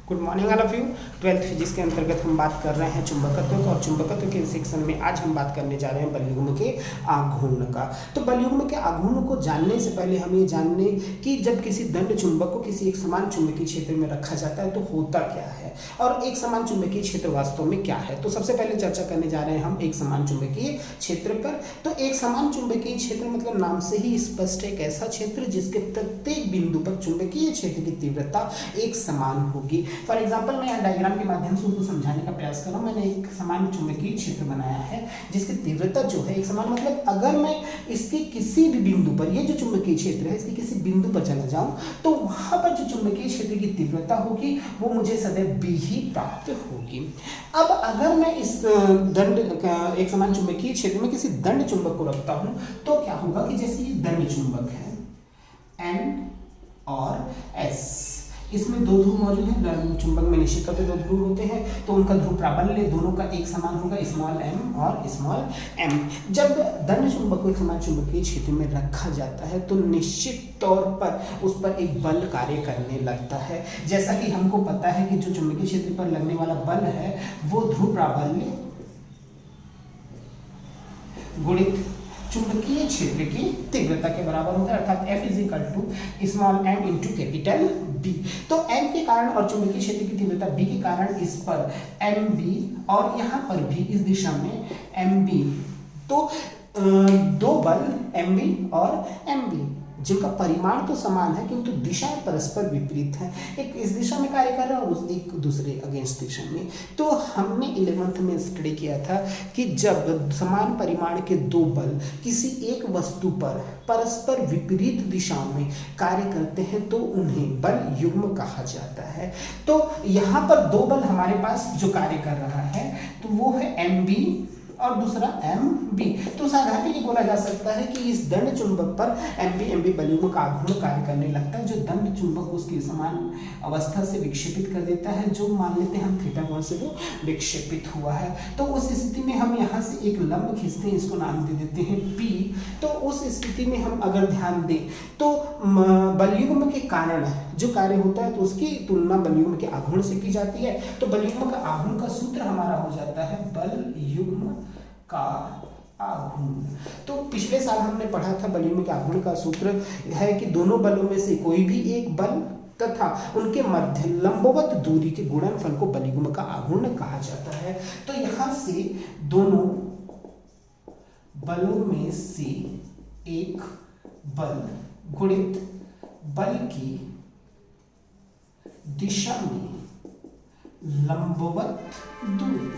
Good morning all of you. 12th physics के अंतर्गत हम बात कर रहे हैं चुंबकत्व का, और चुंबकत्व के सेक्शन में आज हम बात करने जा रहे हैं बलयुग्म के आघूर्ण का। तो बलयुग्म के आघूर्ण को जानने से पहले हम ये जान लें कि जब किसी दंड चुंबक को किसी एक समान चुंबकीय क्षेत्र में रखा जाता है तो होता क्या है, और एक समान चुंबकीय क्षेत्र वास्तव में क्या है। तो सबसे पहले चर्चा करने जा रहे हैं हम एक समान चुंबकीय क्षेत्र पर। तो एक समान चुंबकीय क्षेत्र मतलब नाम से ही स्पष्ट है, एक ऐसा क्षेत्र जिसके प्रत्येक बिंदु पर चुंबकीय क्षेत्र की तीव्रता एक समान होगी। फॉर एग्जाम्पल मैं यहाँ डायग्राम के माध्यम से उनको समझाने का प्रयास कर रहा हूँ। मैंने एक समान चुंबकीय क्षेत्र बनाया है जिसकी तीव्रता जो है एक समान, मतलब अगर मैं इसके किसी भी बिंदु पर, ये जो चुंबकीय क्षेत्र है इसके किसी बिंदु पर चला जाऊं तो वहां पर जो चुंबकीय क्षेत्र की तीव्रता होगी वो मुझे सदैव बी ही प्राप्त होगी। अब अगर मैं इस दंड एक समान चुंबकीय क्षेत्र में किसी दंड चुंबक को रखता हूं तो क्या होगा कि जैसे ये दंड चुंबक है N और S, इसमें दो ध्रुव मौजूद हैं। चुंबक में निश्चित तौर पे दो ध्रुव होते हैं तो उनका ध्रुव प्राबल्य दोनों का एक समान होगा, स्मॉल m और स्मॉल m। जब दंड चुंबक को एक समान चुंबकीय क्षेत्र में रखा जाता है तो निश्चित तौर पर उस पर एक बल कार्य करने लगता है। जैसा कि हमको पता है कि जो चुंबकीय क्षेत्र पर लगने वाला बल है वो ध्रुव प्राबल्य गुणित चुंबकीय क्षेत्र की तीव्रता के बराबर होता है, अर्थात F is equal to small m into capital B। तो m के कारण और चुंबकीय क्षेत्र की तीव्रता B के कारण इस पर mb और यहाँ पर भी इस दिशा में mb, तो दो बल mb और mb जिनका परिमाण तो समान है किंतु दिशा परस्पर विपरीत है। एक इस दिशा में कार्य कर रहा है और एक दूसरे अगेंस्ट दिशा में। तो हमने 11th में स्टडी किया था कि जब समान परिमाण के दो बल किसी एक वस्तु पर परस्पर विपरीत दिशाओं में कार्य करते हैं तो उन्हें बल युग्म कहा जाता है। तो यहाँ पर दो बल हमारे पास जो कार्य कर रहा है तो वो है mb और दूसरा mb। तो साधारण ये बोला जा सकता है कि इस दंड चुंबक पर mb बलयुग्म का आघूर्ण कार्य करने लगता है, जो दंड चुंबक उसकी समान अवस्था से विक्षेपित कर देता है, जो मान लेते हैं हम थीटा कोण से वो विक्षेपित हुआ है। तो उस स्थिति में हम यहाँ से एक लंब खींचते हैं, इसको नाम दे देते हैं p। तो उस स्थिति में हम अगर ध्यान दें तो बलयुग्म के कारण जो कार्य होता है तो उसकी तुलना बलयुग्म के आघूर्ण से की जाती है। तो बलयुग्म का आघूर्ण का सूत्र हमारा हो जाता है बलयुग्म का आघूर्ण। तो पिछले साल हमने पढ़ा था बलयुग्म के आघूर्ण का सूत्र है कि दोनों बलों में से कोई भी एक बल तथा उनके मध्य लंबवत दूरी के गुणनफल को बलयुग्म का आघूर्ण कहा जाता है। तो यहां से दोनों बलों में से एक बल गुणित बल की दिशा में लंबवत दूरी,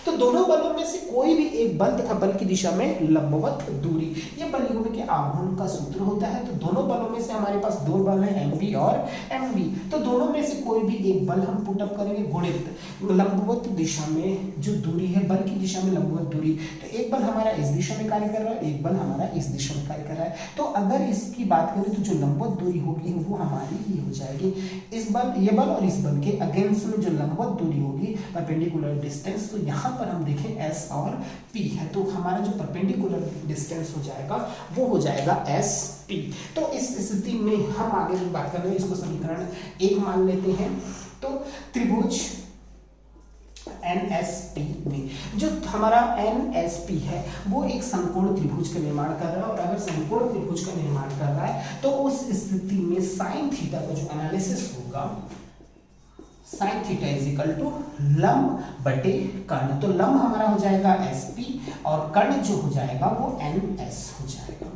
तो दोनों बलों में से कोई भी एक बल तथा बल की दिशा में लंबवत दूरी, ये बलयुग्म के आघूर्ण का सूत्र होता है। तो दोनों बलों में से हमारे पास दो बल हैं mb और mb, तो दोनों में से कोई भी एक बल हम पुट अप करेंगे गुणित लंबवत दिशा में जो दूरी है, बल की दिशा में लंबवत दूरी। तो एक बल हमारा इस दिशा में कार्य कर रहा है, एक बल हमारा इस दिशा में कार्य कर रहा है। तो अगर इसकी बात करें तो जो लंबवत दूरी होगी वो हमारी ही हो जाएगी। इस बल, ये बल और इस बल के अगेंस्ट में जो लंबवत दूरी होगी परपेंडिकुलर डिस्टेंस, तो यहाँ पर हम देखें s और p है तो हमारा जो परपेंडिकुलर डिस्टेंस हो जाएगा वो हो जाएगा sp। तो इस स्थिति में हम आगे जो बात कर रहे हैं इसको समीकरण 1 मान लेते हैं। तो त्रिभुज NSP में जो हमारा NSP है वो एक समकोण त्रिभुज का निर्माण कर रहा है, और अगर समकोण त्रिभुज का निर्माण कर रहा है तो उस स्थिति में साइन थीटा का जो एनालिसिस होगा, sine theta is equal to लंब बटे कर्ण। तो लंब हमारा हो जाएगा SP और कर्ण जो हो जाएगा वो NS हो जाएगा।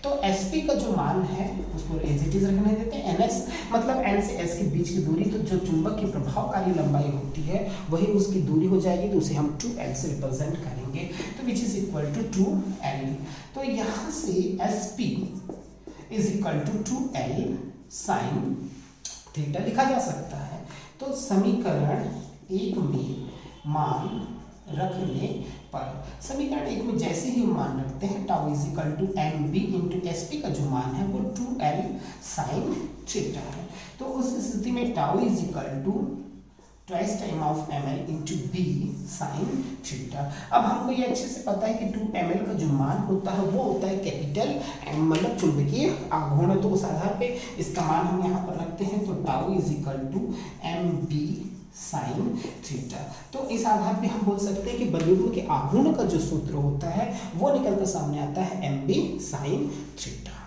तो SP का जो मान है उसको एज इट इज रखने देते हैं। NS मतलब N से S के बीच की दूरी, तो जो चुंबक की प्रभावकारी लंबाई होती है वही उसकी दूरी हो जाएगी, तो उसे हम 2L से रिप्रेजेंट करेंगे, तो which is equal to 2L। तो यहाँ से SP is equal to 2L sine theta लिखा जा सकता है। तो समीकरण 1 में मान रखने पर, समीकरण 1 में जैसे ही मान रखते हैं tau is equal to mb into sp का जो मान है वो 2L साइन थीटा है। तो उस स्थिति में tau is equal to twice time of ml into B sine theta. अब हमको ये अच्छे से पता है कि 2ml का जो मान होता है वो होता है कैपिटल M, मतलब चुंबकीय आघूर्ण। तो उस आधार पे इसका मान हम यहाँ पर रखते हैं, तो tau is equal to M B sine theta. तो इस आधार पे हम बोल सकते हैं कि बलून के आघूर्ण का जो सूत्र होता है वो निकल कर सामने आता है एम बी साइन थीटा।